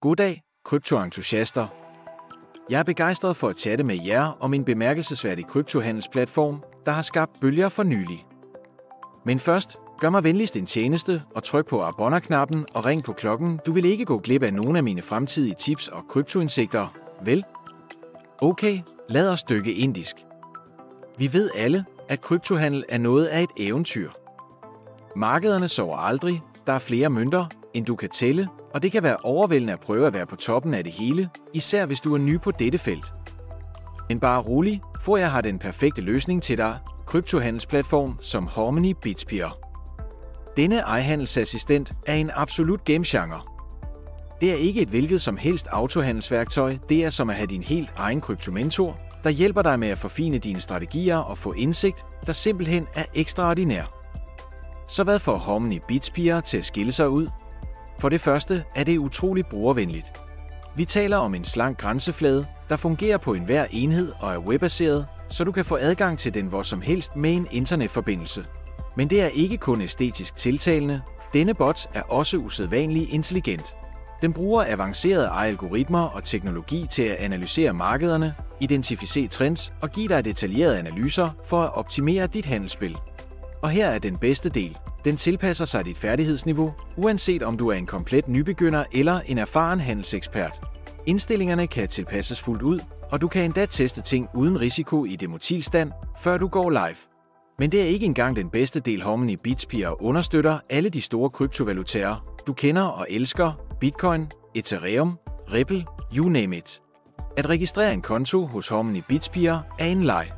Goddag, kryptoentusiaster. Jeg er begejstret for at chatte med jer om en bemærkelsesværdig kryptohandelsplatform, der har skabt bølger for nylig. Men først, gør mig venligst en tjeneste og tryk på abonner-knappen og ring på klokken. Du vil ikke gå glip af nogle af mine fremtidige tips og kryptoindsigter, vel? Okay, lad os dykke indisk. Vi ved alle, at kryptohandel er noget af et eventyr. Markederne sover aldrig, der er flere mønter, end du kan tælle, og det kan være overvældende at prøve at være på toppen af det hele, især hvis du er ny på dette felt. Men bare rolig, for jeg har den perfekte løsning til dig, kryptohandelsplatform som Harmony Bitspear. Denne e-handelsassistent er en absolut gamegenre. Det er ikke et hvilket som helst autohandelsværktøj, det er som at have din helt egen kryptomentor, der hjælper dig med at forfine dine strategier og få indsigt, der simpelthen er ekstraordinær. Så hvad får Harmony Bitspear til at skille sig ud? For det første er det utroligt brugervenligt. Vi taler om en slank grænseflade, der fungerer på enhver enhed og er webbaseret, så du kan få adgang til den hvor som helst med en internetforbindelse. Men det er ikke kun æstetisk tiltalende, denne bot er også usædvanligt intelligent. Den bruger avancerede algoritmer og teknologi til at analysere markederne, identificere trends og give dig detaljerede analyser for at optimere dit handelsspil. Og her er den bedste del. Den tilpasser sig dit færdighedsniveau, uanset om du er en komplet nybegynder eller en erfaren handelsekspert. Indstillingerne kan tilpasses fuldt ud, og du kan endda teste ting uden risiko i demotilstand, før du går live. Men det er ikke engang den bedste del. Harmony Bitspear understøtter alle de store kryptovalutaer, du kender og elsker: Bitcoin, Ethereum, Ripple, you name it. At registrere en konto hos Harmony Bitspear er en leg.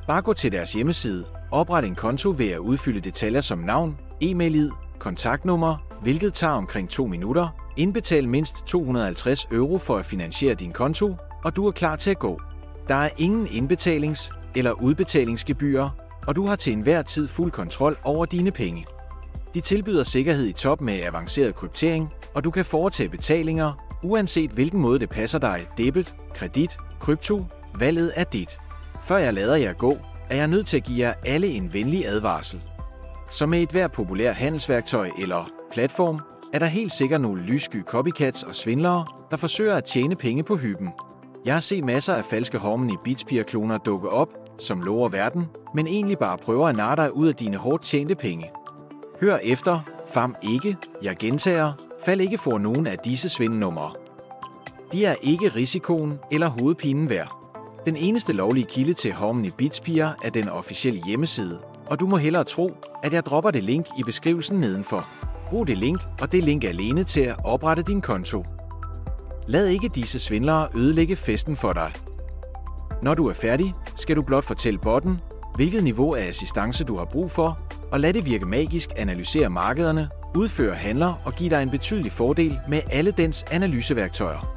Bare gå til deres hjemmeside, opret en konto ved at udfylde detaljer som navn, e-mail-id, kontaktnummer, hvilket tager omkring 2 minutter, indbetal mindst 250 euro for at finansiere din konto, og du er klar til at gå. Der er ingen indbetalings- eller udbetalingsgebyrer, og du har til enhver tid fuld kontrol over dine penge. De tilbyder sikkerhed i top med avanceret kryptering, og du kan foretage betalinger, uanset hvilken måde det passer dig: debit, kredit, krypto, valget er dit. Før jeg lader jer gå, er jeg nødt til at give jer alle en venlig advarsel. Så med et hvert populært handelsværktøj eller platform, er der helt sikkert nogle lyssky copycats og svindlere, der forsøger at tjene penge på hyben. Jeg har set masser af falske Harmony Bitspear-kloner dukke op, som lover verden, men egentlig bare prøver at narre dig ud af dine hårdt tjente penge. Hør efter, fam ikke, jeg gentager, fald ikke for nogen af disse svindelnumre. De er ikke risikoen eller hovedpinen værd. Den eneste lovlige kilde til Harmony Bitspear er den officielle hjemmeside, og du må hellere tro, at jeg dropper det link i beskrivelsen nedenfor. Brug det link og det link alene til at oprette din konto. Lad ikke disse svindlere ødelægge festen for dig. Når du er færdig, skal du blot fortælle botten, hvilket niveau af assistance du har brug for, og lad det virke magisk analysere markederne, udføre handler og give dig en betydelig fordel med alle dens analyseværktøjer.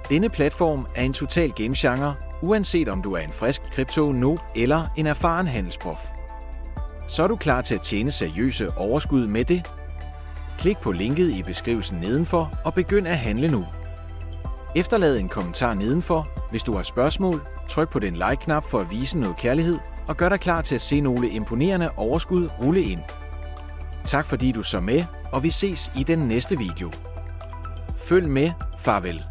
Denne platform er en total gamegenre, uanset om du er en frisk krypto-noob eller en erfaren handelsprof. Så er du klar til at tjene seriøse overskud med det? Klik på linket i beskrivelsen nedenfor og begynd at handle nu. Efterlad en kommentar nedenfor, hvis du har spørgsmål, tryk på den like-knap for at vise noget kærlighed, og gør dig klar til at se nogle imponerende overskud rulle ind. Tak fordi du så med, og vi ses i den næste video. Følg med, farvel.